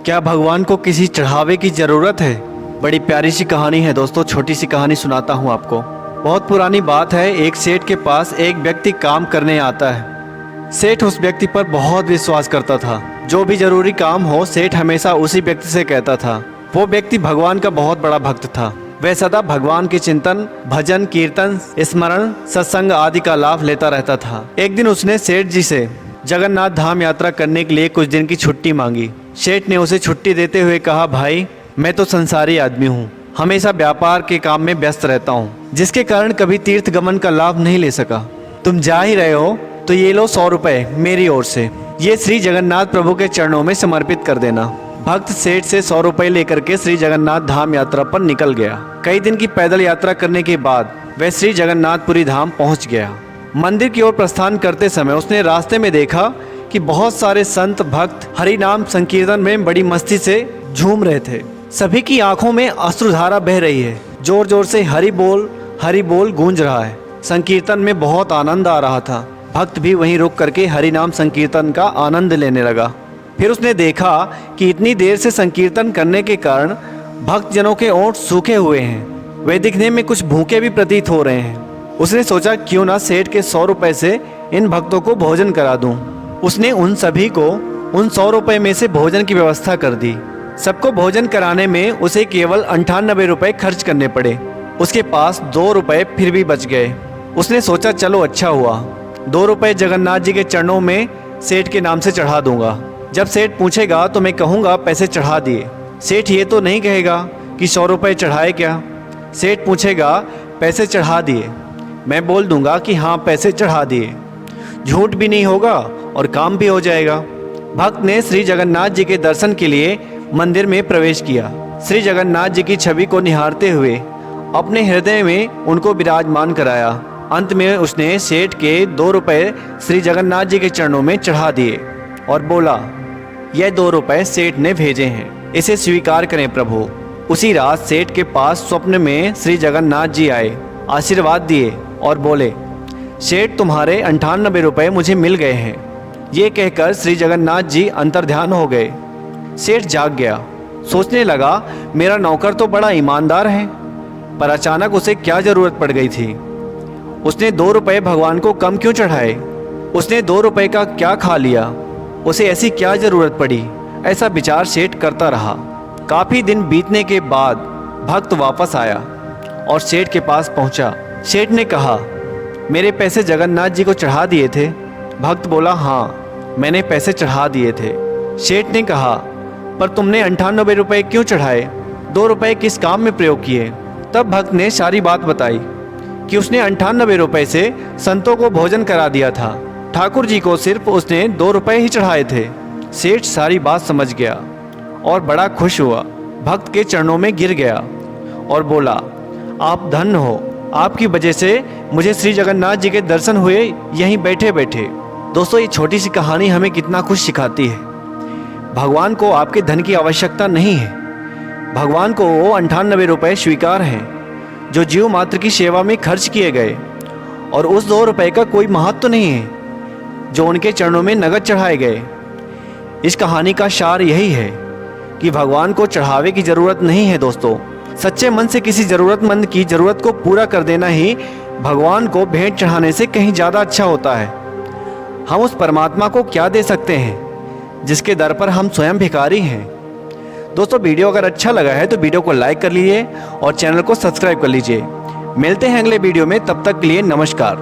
क्या भगवान को किसी चढ़ावे की ज़रूरत है? बड़ी प्यारी सी कहानी है दोस्तों। छोटी सी कहानी सुनाता हूँ आपको। बहुत पुरानी बात है। एक सेठ के पास एक व्यक्ति काम करने आता है। सेठ उस व्यक्ति पर बहुत विश्वास करता था। जो भी जरूरी काम हो सेठ हमेशा उसी व्यक्ति से कहता था। वो व्यक्ति भगवान का बहुत बड़ा भक्त था। वह सदा भगवान के चिंतन, भजन, कीर्तन, स्मरण, सत्संग आदि का लाभ लेता रहता था। एक दिन उसने सेठ जी से जगन्नाथ धाम यात्रा करने के लिए कुछ दिन की छुट्टी मांगी। सेठ ने उसे छुट्टी देते हुए कहा, भाई मैं तो संसारी आदमी हूँ, हमेशा व्यापार के काम में व्यस्त रहता हूँ, जिसके कारण कभी तीर्थ गमन का लाभ नहीं ले सका। तुम जा ही रहे हो तो ये लो 100 रुपए मेरी ओर से, ये श्री जगन्नाथ प्रभु के चरणों में समर्पित कर देना। भक्त सेठ से 100 रुपए लेकर के श्री जगन्नाथ धाम यात्रा पर निकल गया। कई दिन की पैदल यात्रा करने के बाद वह श्री जगन्नाथपुरी धाम पहुँच गया। मंदिर की ओर प्रस्थान करते समय उसने रास्ते में देखा कि बहुत सारे संत भक्त हरि नाम संकीर्तन में बड़ी मस्ती से झूम रहे थे। सभी की आंखों में अश्रुधारा बह रही है। जोर जोर से हरि बोल गूंज रहा है। संकीर्तन में बहुत आनंद आ रहा था। भक्त भी वहीं रुक करके हरि नाम संकीर्तन का आनंद लेने लगा। फिर उसने देखा कि इतनी देर से संकीर्तन करने के कारण भक्तजनों के ओंठ सूखे हुए हैं। वे दिखने में कुछ भूखे भी प्रतीत हो रहे हैं। उसने सोचा क्यों ना सेठ के 100 रुपए से इन भक्तों को भोजन करा दूं। उसने उन सभी को उन 100 रुपए में से भोजन की व्यवस्था कर दी। सबको भोजन कराने में उसे केवल 98 रुपए खर्च करने पड़े। उसके पास 2 रुपए फिर भी बच गए। उसने सोचा चलो अच्छा हुआ, 2 रुपए जगन्नाथ जी के चरणों में सेठ के नाम से चढ़ा दूंगा। जब सेठ पूछेगा तो मैं कहूँगा पैसे चढ़ा दिए। सेठ ये तो नहीं कहेगा कि 100 रुपए चढ़ाए क्या। सेठ पूछेगा पैसे चढ़ा दिए, मैं बोल दूंगा कि हाँ पैसे चढ़ा दिए। झूठ भी नहीं होगा और काम भी हो जाएगा। भक्त ने श्री जगन्नाथ जी के दर्शन के लिए मंदिर में प्रवेश किया। श्री जगन्नाथ जी की छवि को निहारते हुए अपने हृदय में उनको विराजमान कराया। अंत में उसने सेठ के 2 रुपए श्री जगन्नाथ जी के चरणों में चढ़ा दिए और बोला, यह 2 रुपए सेठ ने भेजे हैं, इसे स्वीकार करें प्रभु। उसी रात सेठ के पास स्वप्न में श्री जगन्नाथ जी आए, आशीर्वाद दिए और बोले, सेठ तुम्हारे 98 रुपए मुझे मिल गए हैं। ये कहकर श्री जगन्नाथ जी अंतर्ध्यान हो गए। सेठ जाग गया। सोचने लगा मेरा नौकर तो बड़ा ईमानदार है, पर अचानक उसे क्या जरूरत पड़ गई थी। उसने 2 रुपए भगवान को कम क्यों चढ़ाए। उसने 2 रुपए का क्या खा लिया, उसे ऐसी क्या जरूरत पड़ी। ऐसा विचार सेठ करता रहा। काफी दिन बीतने के बाद भक्त वापस आया और सेठ के पास पहुंचा। सेठ ने कहा, मेरे पैसे जगन्नाथ जी को चढ़ा दिए थे। भक्त बोला, हाँ मैंने पैसे चढ़ा दिए थे। सेठ ने कहा, पर तुमने 98 रुपए क्यों चढ़ाए, 2 रुपए किस काम में प्रयोग किए। तब भक्त ने सारी बात बताई कि उसने 98 रुपए से संतों को भोजन करा दिया था। ठाकुर जी को सिर्फ उसने 2 रुपए ही चढ़ाए थे। सेठ सारी बात समझ गया और बड़ा खुश हुआ। भक्त के चरणों में गिर गया और बोला, आप धन्य हो, आपकी वजह से मुझे श्री जगन्नाथ जी के दर्शन हुए यहीं बैठे बैठे। दोस्तों, ये छोटी सी कहानी हमें कितना कुछ सिखाती है। भगवान को आपके धन की आवश्यकता नहीं है। भगवान को वो 98 रुपए स्वीकार हैं जो जीव मात्र की सेवा में खर्च किए गए, और उस 2 रुपए का कोई महत्व नहीं है जो उनके चरणों में नगद चढ़ाए गए। इस कहानी का सार यही है कि भगवान को चढ़ावे की जरूरत नहीं है। दोस्तों, सच्चे मन से किसी जरूरतमंद की जरूरत को पूरा कर देना ही भगवान को भेंट चढ़ाने से कहीं ज़्यादा अच्छा होता है। हम उस परमात्मा को क्या दे सकते हैं जिसके दर पर हम स्वयं भिखारी हैं। दोस्तों, वीडियो अगर अच्छा लगा है तो वीडियो को लाइक कर लीजिए और चैनल को सब्सक्राइब कर लीजिए। मिलते हैं अगले वीडियो में, तब तक के लिए नमस्कार।